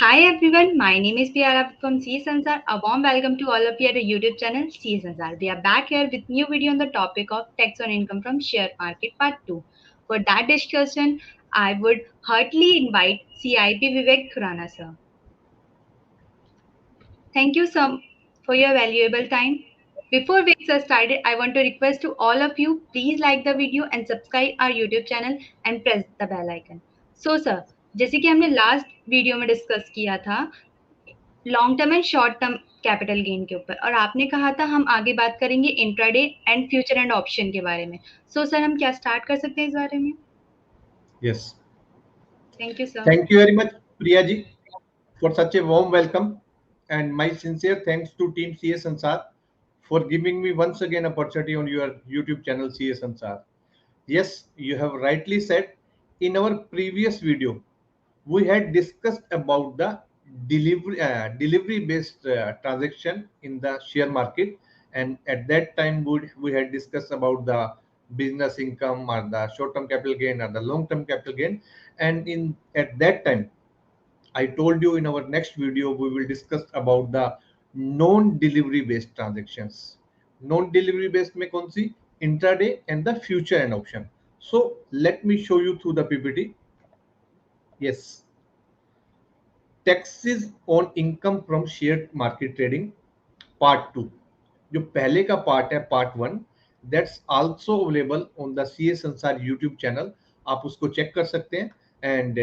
Hi everyone, my name is Piara from CS Ansar. A warm welcome to all of you at the YouTube channel CS Ansar. We are back here with new video on the topic of tax on income from share market part 2. For that discussion, I would heartily invite CIP Vivek Khurana sir. Thank you so for your valuable time. Before we get started, I want to request to all of you, please like the video and subscribe our YouTube channel and press the bell icon. So sir, जैसे कि हमने last video में discuss किया था long term and short term capital gain के ऊपर और आपने कहा था हम आगे बात करेंगे intraday and future and option के बारे में सो सर हम क्या स्टार्ट कर सकते हैं इस बारे में Yes. Thank you sir Thank you very much, Priya ji, for such a warm welcome. And my sincere thanks to Team CS Ansar for giving me once again opportunity on your YouTube channel CS Ansar. Yes, you have rightly said. In our previous video, we had discussed about the delivery based transaction in the share market, and at that time we had discussed about the business income or the short term capital gain or the long term capital gain. And in at that time I told you in our next video we will discuss about the non delivery based transactions. Non delivery based में कौन सी? Intraday and the future and option. So let me show you through the PPT. Yes, taxes on income from share market trading part 2. जो पहले का part है part 1, that's also available on the CA संसार YouTube channel. आप उसको check कर सकते हैं. एंड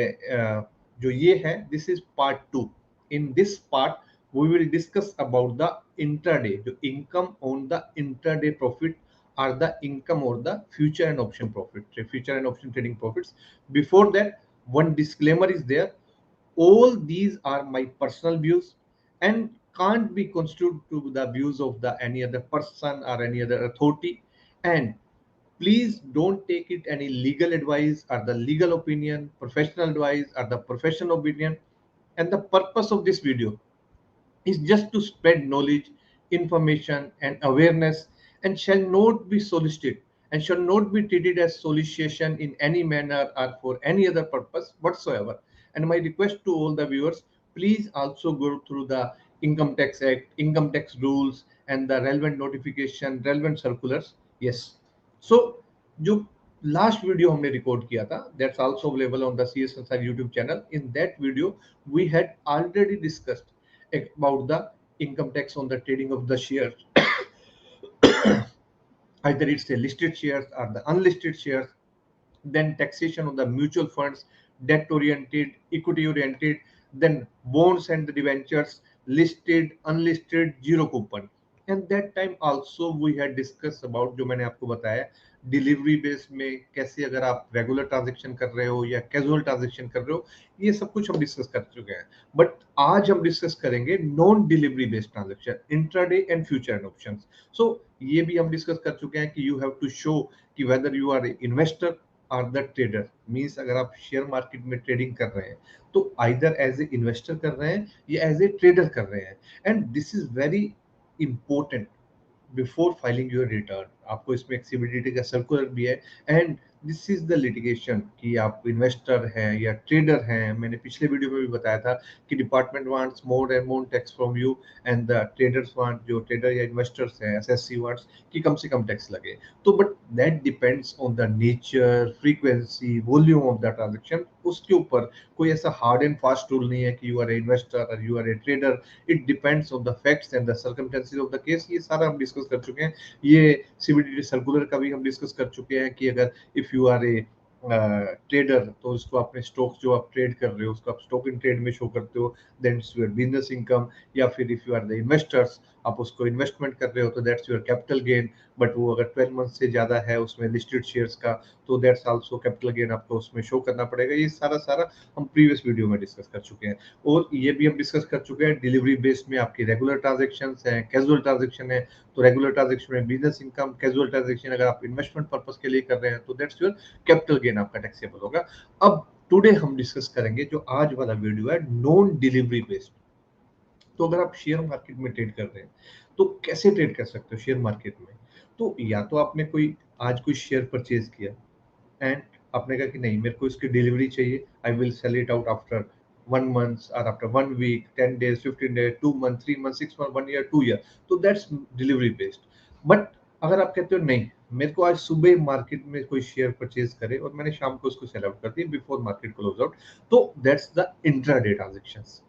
जो ये है this is part 2. In this part we will discuss about the intraday, जो income on the intraday profit are the income or the future and option profit, future and option trading profits. Before that one disclaimer is there. All these are my personal views and can't be constituted to the views of the any other person or any other authority. And please don't take it any legal advice or the legal opinion, professional advice or the professional opinion. And the purpose of this video is just to spread knowledge, information, and awareness, and shall not be solicited and shall not be treated as solicitation in any manner or for any other purpose whatsoever. And my request to all the viewers, please also go through the Income Tax Act, income tax rules, and the relevant notification, relevant circulars. Yes. So, जो last video हमने record किया था that's also available on the CS Sansar YouTube channel. In that video we had already discussed about the income tax on the trading of the shares, either it's a listed shares or the unlisted shares, then taxation on the mutual funds, debt oriented, equity oriented, then bonds and the debentures, listed, unlisted, zero coupon. And that time also we had discussed about जो मैंने आपको बताया delivery base में कैसे अगर आप regular transaction कर रहे हो या कैजुअल ट्रांजेक्शन कर रहे हो, ये सब कुछ हम डिस्कस कर चुके हैं. बट आज हम डिस्कस करेंगे non delivery based transaction, intraday and future and options. So ये भी हम डिस्कस कर चुके हैं कि यू हैव टू शो कि whether you are investor or the trader. Means अगर आप शेयर मार्केट में ट्रेडिंग कर रहे हैं तो आइदर एज ए इन्वेस्टर कर रहे हैं या एज ए ट्रेडर कर रहे हैं. And this is very important before filing your return. आपको इसमें एक सीबीडीटी का सर्कुलर भी है. And this is the litigation कि आप इन्वेस्टर हैं या ट्रेडर हैं. मैंने पिछले वीडियो में भी बताया था कि department wants more and more tax from you and the traders want, जो ट्रेडर या इन्वेस्टर्स हैं एसएससी वांट्स कि कम से कम टैक्स लगे. तो but that depends on the nature, frequency, volume of the transaction. उसके ऊपर कोई ऐसा हार्ड एंड फास्ट रूल नहीं है कि यू आर ए इन्वेस्टर और you are a trader. It depends on the facts and the circumstances of the case. ये सारा हम डिस्कस कर चुके हैं. ये सीबीडीटी सर्कुलर का भी हम डिस्कस कर चुके हैं कि अगर if you are a trader तो उसको अपने स्टॉक जो आप ट्रेड कर रहे हो उसको आप स्टॉक इन ट्रेड में शो करते हो, then it's your business income. या फिर if you are the investors आप उसको इन्वेस्टमेंट कर रहे हो तो that's your capital gain. But वो अगर 12 मंथ से ज्यादा है उसमें लिस्टेड शेयर्स का तो दैट्स आल्सो कैपिटल गेन आपको उसमें शो करना पड़ेगा. ये सारा हम प्रीवियस वीडियो में डिस्कस कर चुके हैं. और ये भी हम डिस्कस कर चुके हैं डिलीवरी बेस्ड में आपकी रेगुलर ट्रांजेक्शन है, कैजुअल ट्रांजेक्शन है. तो रेगुलर ट्रांजेक्शन में बिजनेस इनकम, कैजुअल ट्रांजेक्शन अगर आप इन्वेस्टमेंट पर्पस के लिए कर रहे हैं तो दैट्स योर कैपिटल गेन आपका टैक्सेबल होगा. अब टुडे हम डिस्कस करेंगे जो आज वाला वीडियो है नॉन डिलीवरी बेस्ड. तो अगर आप शेयर मार्केट में ट्रेड कर रहे हैं तो कैसे ट्रेड कर सकते हो शेयर मार्केट में. तो या तो आपने कोई शेयर परचेज किया एंड आपने कहा कि नहीं मेरे को इसकी डिलीवरी चाहिए, I will sell it out after 1 month or after 1 week, 10 days, 15 days, 2 months, 3 months, 6 months, 1 year, 2 year. तो that's delivery based. But अगर आप कहते हो नहीं, मेरे को आज सुबह मार्केट में कोई शेयर परचेज करे और मैंने शाम को उसको सेल आउट कर दिया बिफोर मार्केट क्लोज आउट, तो दैट्स द इंट्राडे ट्रांजेक्शंस.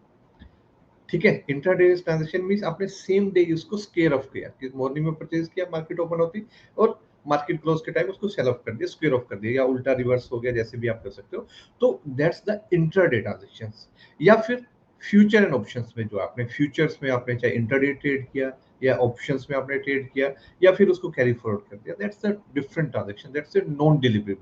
ठीक है, इंट्राडे ट्रांजेक्शन मींस आपने सेम डे उसको स्क्वेयर ऑफ किया कि मॉर्निंग में परचेज किया, मार्केट ओपन होती और मार्केट क्लोज के टाइम उसको सेल ऑफ कर दिया, स्क्वेयर ऑफ कर दिया, या उल्टा रिवर्स हो गया, जैसे भी आप कर सकते हो. तो दैट्स द इंट्राडे ट्रांजेक्शंस. या फिर फ्यूचर एंड ऑप्शंस में, जो आपने फ्यूचर्स में आपने चाहे इंट्राडे ट्रेड किया या ऑप्शंस में आपने ट्रेड किया या फिर उसको कैरी फॉरवर्ड कर दिया, that's a different transaction, that's a non delivery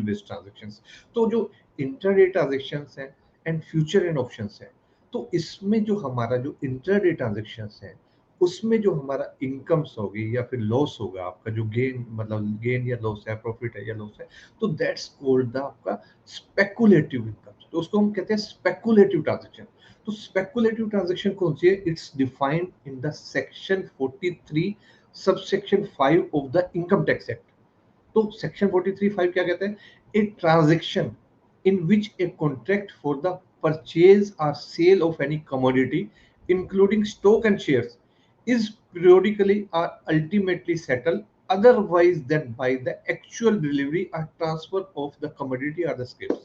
based transactions. तो जो इंट्राडे ट्रांजेक्शंस हैं एंड फ्यूचर एंड ऑप्शंस हैं, तो इसमें जो हमारा जो इंट्राडे ट्रांजेक्शंस है, उसमें जो हमारा इनकम्स होगी या फिर लॉस होगा, आपका जो गेन, मतलब गेन या लॉस है, प्रॉफिट है या लॉस है, तो दैट्स कॉल्ड द आपका स्पेकुलेटिव इनकम. तो उसको हम कहते हैं स्पेकुलेटिव ट्रांजेक्शन. तो स्पेकुलेटिव ट्रांजेक्शन कौन सी है? It's defined in the section 43 subsection 5 of the income tax act. तो सेक्शन 43(5) क्या कहते हैं? A transaction in which a contract for the purchase or sale of any commodity including stock and shares is periodically or ultimately settled otherwise than by the actual delivery or transfer of the commodity or the skills.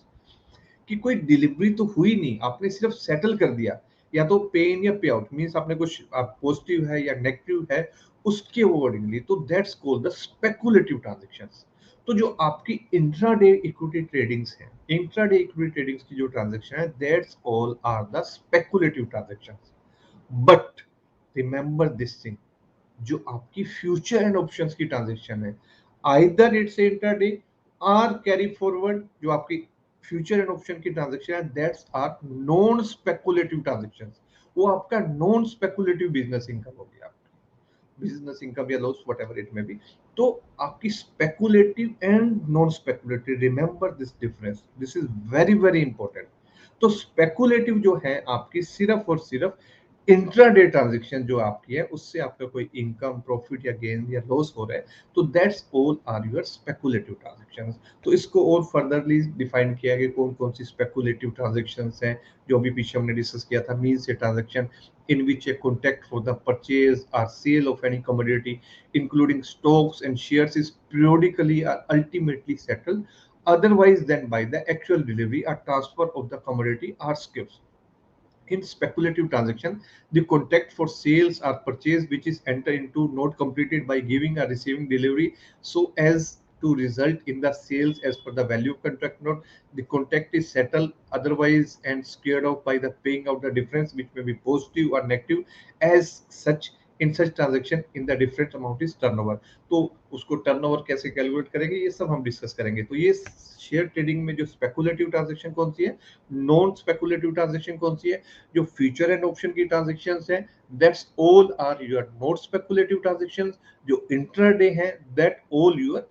कि कोई delivery तो हुई नहीं, आपने सिर्फ settle कर दिया, या तो पे इन या पे आउट, मींस आपने कुछ पॉजिटिव है या नेगेटिव है उसके अकॉर्डिंगली, तो that's called the speculative transactions. तो जो आपकी इंट्राडे इक्विटी ट्रेडिंग्स है, इंट्राडे इक्विटी ट्रेडिंग्स की जो ट्रांजैक्शन है, that's all are the speculative transactions. But remember this thing, जो आपकी फ्यूचर एंड ऑप्शंस की ट्रांजैक्शन है, आइदर इट्स इंट्राडे और कैरी फॉरवर्ड, जो आपकी फ्यूचर एंड ऑप्शन की ट्रांजैक्शन है, that's are non speculative transactions. वो आपका नॉन स्पेकुलेटिव बिजनेस इनकम हो गया, बिजनेस इनकम या loss whatever it may be. तो आपकी speculative and non speculative, remember this difference, this is very very important. तो स्पेकुलेटिव जो है आपकी सिर्फ और सिर्फ इंट्राडे ट्रांजैक्शन जो आपकी है, उससे आपका कोई इनकम, प्रॉफिट या गेन या लॉस हो रहा है, तो that's all are your speculative transactions. तो इसको और फर्दरली डिफाइन किया गया कौन कौन सी स्पेकुलेटिव ट्रांजैक्शंस हैं, जो अभी पीछे हमने डिस्कस किया था. Means a transaction in which a contract for the purchase or sale of any commodity, including stocks and shares, is periodically or ultimately settled otherwise than by the actual delivery or transfer of the commodity or skills. In speculative transaction, the contract for sales or purchase which is entered into not completed by giving or receiving delivery so as to result in the sales as per the value of contract note. The contract is settled otherwise and squared off by the paying out the difference, which may be positive or negative. As such, in such transaction, in the different amount is turnover. तो उसको turnover कैसे calculate करेंगे, ये सब हम discuss करेंगे. तो ये शेयर ट्रेडिंग में जो स्पेकुलेटिव ट्रांजेक्शन कौन सी है, नॉन स्पेकुलेटिव ट्रांजेक्शन कौन सी है, जो फ्यूचर एंड ऑप्शन की ट्रांजेक्शंस हैं, that's all are your not speculative transactions. जो इंट्राडे हैं, that all your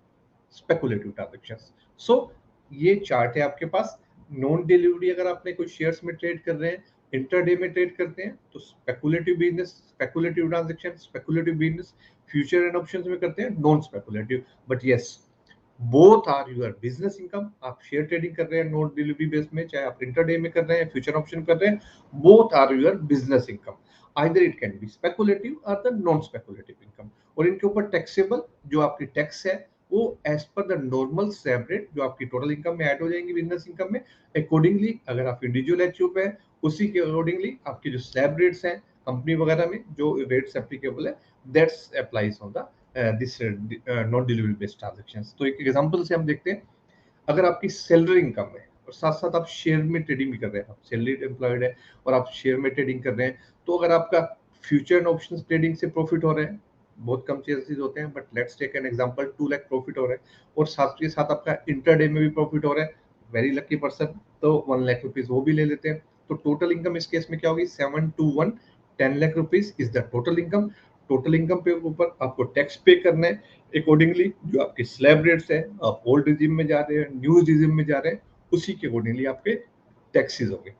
speculative transactions. So ये चार्ट है आपके पास. नॉन डिलीवरी अगर आपने कोई शेयर्स में ट्रेड कर रहे हैं, इंट्राडे में ट्रेड करते हैं, तो speculative business, speculative transaction, speculative business. Future and options में करते हैं non speculative. But yes, both are your business income. आप शेयर ट्रेडिंग कर रहे हैं नॉन डिलीवरी बेस में, चाहे आप इंटरडे में कर रहे हैं, फ्यूचर ऑप्शन कर रहे हैं, both are your business income. Either it can be speculative और द नॉन स्पेकुलेटिव इनकम. और इनके ऊपर टैक्सेबल जो आपकी टैक्स है, वो as per the normal slab rate जो आपकी टोटल इनकम में ऐड हो जाएंगी बिजनेस इनकम में. अकॉर्डिंगली अगर आप इंडिविजुअल एचयूप है, उसी के अकॉर्डिंगली आपकी जो स्लैब रेट्स हैं कंपनी वगैरह में, जो रेट्स एप्लीकेबल है, that's applies on the this non delivery based transactions. तो एक एग्जांपल से हम देखते हैं. अगर आपकी सैलरी इनकम है और साथ साथ आप शेयर में ट्रेडिंग भी कर रहे हैं, आप सैलरीड एम्प्लॉयड है और आप शेयर में ट्रेडिंग कर रहे हैं, तो अगर आपका फ्यूचर एंड ऑप्शंस ट्रेडिंग से प्रॉफिट हो रहे हैं, बहुत कम चांसेस होते हैं, but let's take an example, 2 lakh profit हो रहा है, और साथ के साथ आपका इंटरडे में भी प्रॉफिट हो रहा है, वेरी लकी पर्सन, तो 1 लाख रुपीज वो भी ले लेते हैं. तो टोटल इनकम इस केस में क्या होगी? 7 to 1, 10 lakh rupees is the total income. Total income पे ऊपर आपको टैक्स पे करना है. अकॉर्डिंगली जो आपके स्लैब रेट्स है, आप ओल्ड रिजिम में जा रहे हैं, न्यू रिजिम में जा रहे हैं, उसी के अकॉर्डिंगली आपके टैक्सेस होंगे.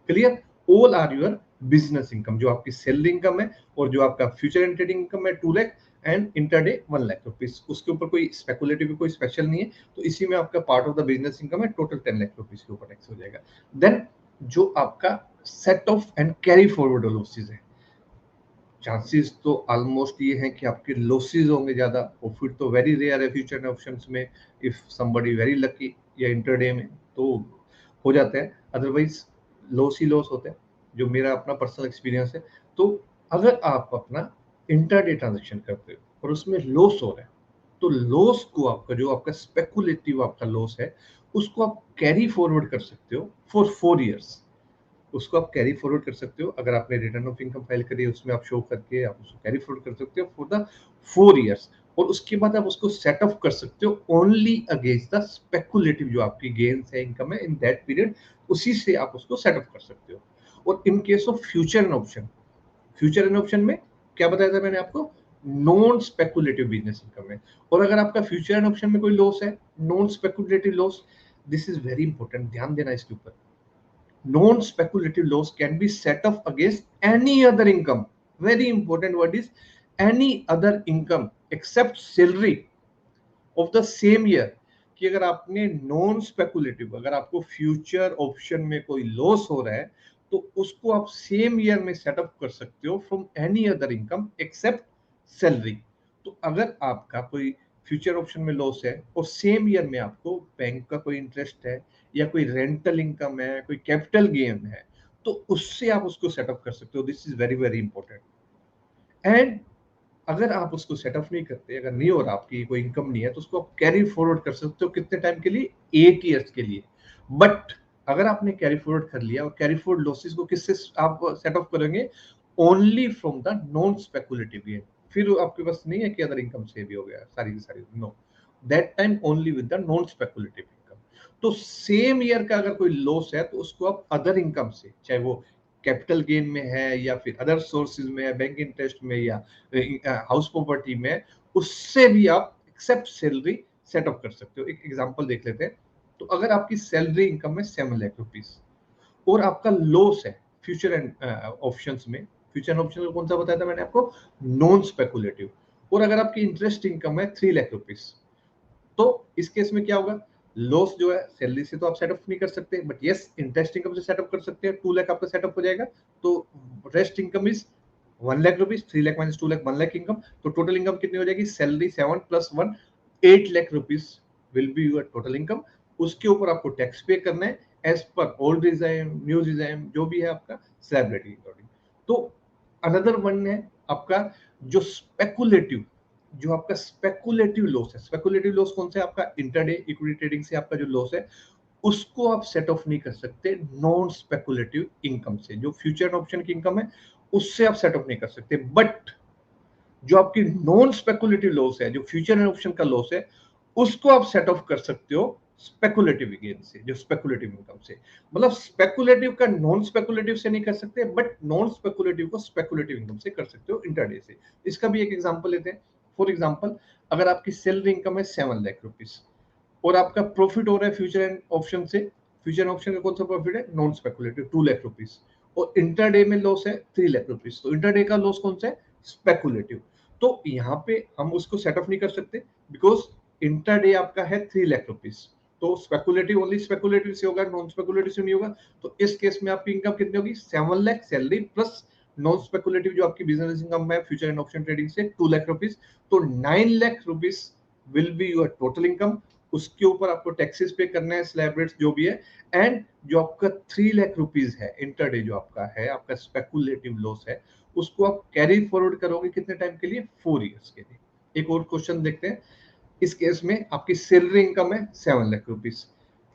Clear? All are your business income. जो आपकी सैलरी इनकम है और जो आपका फ्यूचर एंड ट्रेडिंग इनकम है 2 lakh and intraday 1 lakh rupees, उसके ऊपर कोई स्पेकुलेटिव कोई स्पेशल नहीं है. तो इसी में आपका part of the business income है, टोटल 10 लाख रुपीज के ऊपर टैक्स हो जाएगा. देन जो आपका set of and carry forward losses है। चांसेस तो ऑलमोस्ट ये हैं कि आपके लॉसेज होंगे ज्यादा, प्रॉफिट तो वेरी रेयर है फ्यूचर एंड ऑप्शंस में। इफ समबडी वेरी लकी या इंटरडे में तो हो जाता है, अदरवाइज लॉस ही लॉस होता है, जो मेरा अपना पर्सनल एक्सपीरियंस है। तो अगर आप अपना इंटरडे ट्रांजेक्शन करते हो और उसमें लॉस हो रहा है, तो लॉस को आपका जो आपका स्पेकुलेटिव आपका लॉस है, उसको आप कैरी फॉरवर्ड कर सकते हो फॉर 4 years। उसको आप कैरी फॉरवर्ड कर सकते हो, अगर आपने रिटर्न ऑफ इनकम फाइल करी है उसमें आप शो करके आप उसको कैरी फॉरवर्ड कर सकते हो फॉर द 4 years। और उसके बाद आप उसको सेट ऑफ कर सकते हो ओनली अगेंस्ट द स्पेकुलेटिव जो आपकी गेन्स है, इनकम है इन दैट पीरियड, उसी से आप उसको सेट ऑफ कर सकते हो। और in case of future and option, future and option में क्या बताया था मैंने आपको, नॉन स्पेकुलेटिव बिजनेस इनकम है। और अगर आपका फ्यूचर एंड ऑप्शन में कोई लॉस है, non speculative loss, this is very important, ध्यान देना इसके ऊपर। non-speculative loss can be set off against any other income. Very important word is any other income except salary of the same year। कि अगर आपने non speculative, अगर आपको future option में कोई लॉस हो रहा है, तो उसको आप सेम ईयर में सेटअप कर सकते हो from any other income except salary. तो अगर आपका कोई फ्यूचर ऑप्शन में लॉस है और सेम ईयर में आपको बैंक का कोई इंटरेस्ट है या कोई रेंटल इनकम है, कोई कैपिटल गेन है, तो उससे आप उसको सेटअप कर सकते हो। This is very very important. And अगर आप उसको सेटअप नहीं करते, अगर नहीं हो रहा, आपकी कोई इनकम नहीं है, तो उसको आप कैरी फॉरवर्ड कर सकते हो कितने टाइम के लिए, 8 years के लिए। बट अगर आपने कैरी फॉरवर्ड कर लिया, और कैरी फॉरवर्ड लॉसेस को किससे आप सेट ऑफ करेंगे, only from the non speculative gain. फिर आपके पास नहीं है कि अदर इनकम से भी हो गया सारी की सारी, no, that time only with the non speculative income. तो सेम ईयर का अगर कोई लॉस है, तो उसको आप अदर इनकम से, चाहे वो कैपिटल गेन में है या फिर अदर सोर्सेज में है, बैंक इंटरेस्ट में या हाउस प्रॉपर्टी में, उससे भी आप एक्सेप्ट सैलरी सेटअप कर सकते हो। एक एग्जांपल देख लेते हैं। तो अगर आपकी सैलरी इनकम है 7 लाख रुपीज और आपका लॉस है फ्यूचर एंड ऑप्शंस में, फ्यूचर एंड ऑप्शन कौन सा बताया था मैंने आपको, नॉन स्पेकुलेटिव, और अगर आपकी इंटरेस्ट इनकम है 3 लाख रुपीज, तो इस केस में क्या होगा, लॉस जो है सैलरी से तो आप सेटअप नहीं कर सकते, बट यस इंटरेस्ट इनकम से सेटअप कर सकते हैं। 2 लाख आपका सेटअप हो जाएगा, तो rest income is 1 lakh rupees, 3 lakh minus 2 lakh, 1 lakh income. तो टोटल इनकम कितनी हो जाएगी, salary 7 + 1, 8 lakh rupees will be your total income. उसके ऊपर आपको टैक्स पे करना है as per old regime, new regime, जो भी है आपका स्लैब रेटिंग अकॉर्डिंग। तो अनदर वन है आपका जो स्पेकुलेटिव, जो आपका स्पेकुलेटिव लॉस है। स्पेकुलेटिव लॉस कौन सा है, आपका इंटरडे इक्विटी ट्रेडिंग से आपका जो लॉस है, उसको आप सेट ऑफ नहीं कर सकते नॉन स्पेकुलेटिव इनकम से। जो फ्यूचर ऑप्शन की इनकम है, उससे आप सेट ऑफ नहीं कर सकते। बट जो आपकी नॉन स्पेकुलेटिव लॉस है, जो फ्यूचर एंड ऑप्शन का लॉस है, उसको आप सेट ऑफ कर सकते हो स्पेकुलेटिव गेन से, जो स्पेकुलेटिव इनकम से। मतलब स्पेकुलेटिव का नॉन स्पेकुलेटिव से नहीं कर सकते, बट नॉन स्पेकुलेटिव को स्पेकुलेटिव इनकम से कर सकते हो इंटरडे से। इसका भी एक एग्जांपल लेते हैं। फॉर एग्जांपल, अगर आपकी सैलरी इनकम है 7 लाख रुपीज और आपका प्रॉफिट हो रहा है फ्यूचर एंड ऑप्शन से, फ्यूचर ऑप्शन का कौन सा प्रॉफिट है, नॉन स्पेकुलेटिव, 2 लाख रुपीज, और इंटरडे में लॉस है 3 लाख रुपीज, तो इंटरडे का लॉस कौन सा है, स्पेकुलेटिव। तो यहाँ पे हम उसको सेटअप नहीं कर सकते, बिकॉज इंटरडे आपका है 3 लाख रुपीज, तो स्पेकुलेटिव ओनली स्पेकुलेटिव से होगा, नॉन स्पेकुलेटिव से नहीं होगा। तो इस केस में आपकी इनकम कितनी होगी, 7 lakh salary plus non speculative जो आपकी बिजनेस इनकम है फ्यूचर एंड ऑप्शन ट्रेडिंग से 2 लाख रुपीज, तो 9 lakh rupees will be your total income. उसके ऊपर आपको टैक्सेस पे करना है, स्लैब रेट्स जो भी है। एंड जो आपका 3 लाख रुपीज है इंटरडे, जो आपका है आपका स्पेकुलेटिव लॉस है, उसको आप कैरी फॉरवर्ड करोगे कितने टाइम के लिए, 4 years के लिए। एक और क्वेश्चन देखते हैं। इस केस में आपकी सैलरी इनकम है 7 lakh rupees,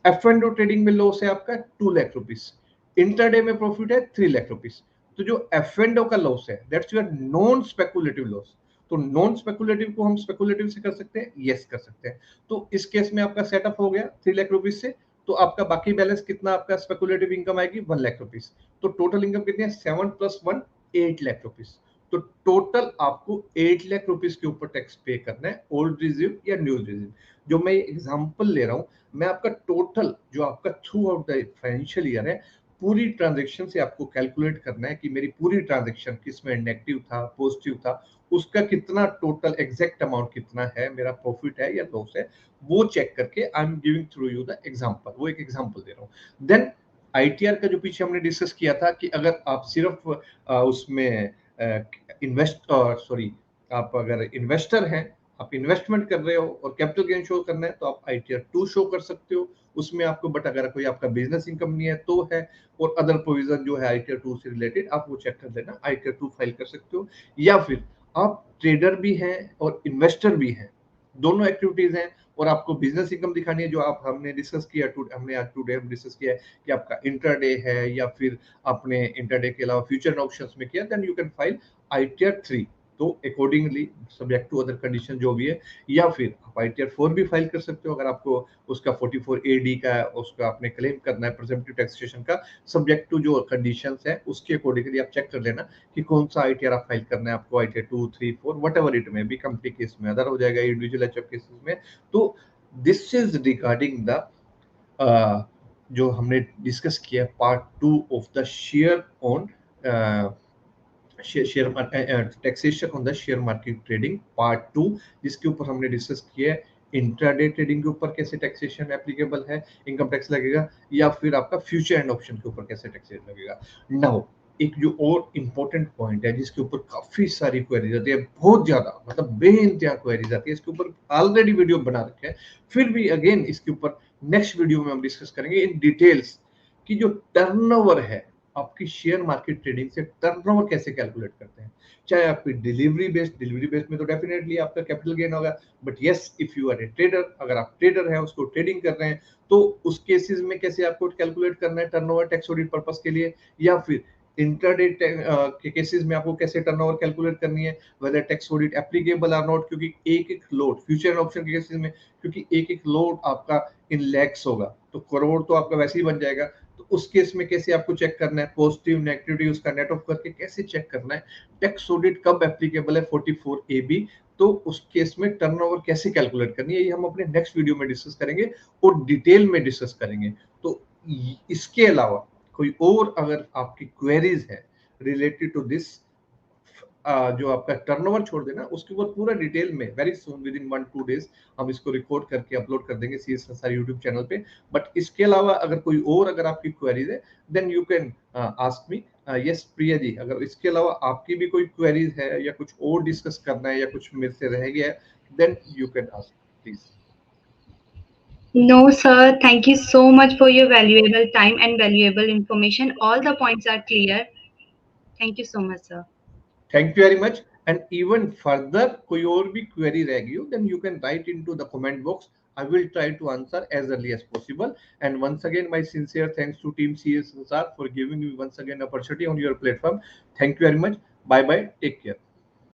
F and trading में लॉस है आपका 2 लाख रुपीज, इंटरडे में प्रॉफिट है 3 लाख रुपीज। तो जो एफ एंड का लॉस है, that's your non speculative loss. तो नॉन स्पेकुलेटिव को हम स्पेकुलेटिव से कर सकते हैं, यस कर सकते हैं। तो इस केस में आपका सेटअप हो गया 3 लाख रुपीज से, तो आपका बाकी बैलेंस कितना, आपका स्पेकुलेटिव इनकम आएगी 1 लाख रुपीज। तो टोटल इनकम कितनी है, 7 + 1, 8 लाख रुपीज। तो टोटल आपको 8 लाख रुपीज के ऊपर टैक्स पे करना है, ओल्ड रिजीव या न्यू रिजीव। जो मैं एग्जांपल ले रहा हूं, मैं आपका टोटल जो आपका through out the financial year है, पूरी ट्रांजेक्शन से आपको कैलकुलेट करना है कि मेरी पूरी ट्रांजेक्शन किसमें नेगेटिव था, पॉजिटिव था, उसका कितना टोटल एग्जैक्ट अमाउंट कितना है, मेरा प्रॉफिट है या लॉस है, वो चेक करके I am giving through you the example, वो एक एग्जांपल दे रहा हूँ। देन ITR का जो पीछे हमने डिस्कस किया था कि अगर आप सिर्फ उसमें आप अगर इन्वेस्टर हैं, आप इन्वेस्टमेंट कर रहे हो और कैपिटल गेन शो करना है तो आप ITR 2 शो कर सकते हो उसमें आपको। बट अगर कोई आपका बिजनेस इनकम नहीं है तो है, और अदर प्रोविजन जो है ITR 2 से रिलेटेड आप वो चेक कर लेना, ITR 2 फाइल कर सकते हो। या फिर आप ट्रेडर भी हैं और इन्वेस्टर भी हैं, दोनों एक्टिविटीज हैं, और आपको बिजनेस इनकम दिखानी है जो आप हमने डिस्कस किया, हमने आज टुडे हम डिस्कस किया है कि आपका इंट्राडे है या फिर आपने इंट्राडे के अलावा फ्यूचर ऑप्शंस में किया, then you can file ITR 3। तो accordingly subject to other condition जो भी है, या फिर आप ITR 4 भी फाइल कर सकते हो अगर आपको उसका 44AD का उसका आपने क्लेम करना है प्रेजेंटिव टैक्सेशन का, सब्जेक्ट टू जो कंडीशंस है उसके अकॉर्डिंगली आप चेक कर लेना कि कौन सा ITR आप फाइल करना है आपको, ITR 2, 3, 4 वट एवर इट में भी, कंपनी केस में अदर हो जाएगा, इंडिविजुअल HF केसेस में। तो दिस इज रिगार्डिंग द जो हमने डिस्कस किया part 2 of the share on share taxation on the share market trading part 2, जिसके ऊपर हमने डिस्कस किया है इंट्राडे ट्रेडिंग के ऊपर कैसे टैक्सेशन एप्लीकेबल है, इनकम टैक्स लगेगा, या फिर आपका फ्यूचर एंड ऑप्शन के ऊपर कैसे टैक्सेशन लगेगा। नाउ एक जो और इम्पोर्टेंट पॉइंट है जिसके ऊपर काफी सारी क्वेरीज आती है, बहुत ज्यादा मतलब बेइंतहा क्वेरीज आती है, इसके ऊपर ऑलरेडी वीडियो बना रखे हैं, फिर भी अगेन इसके ऊपर नेक्स्ट वीडियो में हम डिस्कस करेंगे इन डिटेल्स कि जो टर्नओवर है आपकी शेयर मार्केट ट्रेडिंग से, टर्नओवर कैसे कैलकुलेट करते हैं। चाहे आपकी डिलीवरी बेस्ड में तो डेफिनेटली आपका कैपिटल गेन होगा, but yes if you are a trader, अगर आप ट्रेडर हैं उसको ट्रेडिंग कर रहे हैं तो उस केसेस में कैसे आपको कैलकुलेट करना है टर्नओवर टैक्स ऑडिट पर्पस के लिए, या फिर इंट्राडे के केसेस में आपको कैसे टर्नओवर कैलकुलेट करनी है, whether tax audit applicable or not, क्योंकि एक एक लोड फ्यूचर ऑप्शन के केसेस में, क्योंकि एक एक लोड आपका इन लैक्स होगा तो करोड़ तो आपका वैसे ही बन जाएगा। तो उस केस में कैसे आपको चेक करना है, पॉजिटिव नेगेटिव उसका नेट ऑफ करके कैसे चेक करना है, टैक्स ऑडिट कब एप्लीकेबल है 44AB, तो उस केस में टर्नओवर कैसे कैलकुलेट करनी है, ये हम अपने नेक्स्ट वीडियो में डिस्कस करेंगे और डिटेल में डिस्कस करेंगे। तो इसके अलावा कोई और अगर आपकी क्वेरीज है रिलेटेड टू दिस, जो आपका टर्नओवर छोड़ देना उसके ऊपर पूरा डिटेल में very soon with in 1-2 days हम इसको रिकॉर्ड करके अपलोड कर देंगे CS संसार यूट्यूब चैनल पे। बट इसके अलावा अगर कोई और अगर आपकी क्वेरीज है then you can ask me. Yes Priya ji, अगर इसके अलावा आपकी भी कोई क्वेरीज है या कुछ और डिस्कस करना है या कुछ मेरे से रह गया है then you can ask please. No, sir. Thank you so much for your valuable time and valuable information. All the points are clear. Thank you so much, sir. Thank you very much. And even further कोई और भी query रह गई हो then you can write into the comment box, I will try to answer as early as possible. And once again, my sincere thanks to Team CS Sansar for giving me once again opportunity on your platform. Thank you very much. Bye bye. Take care.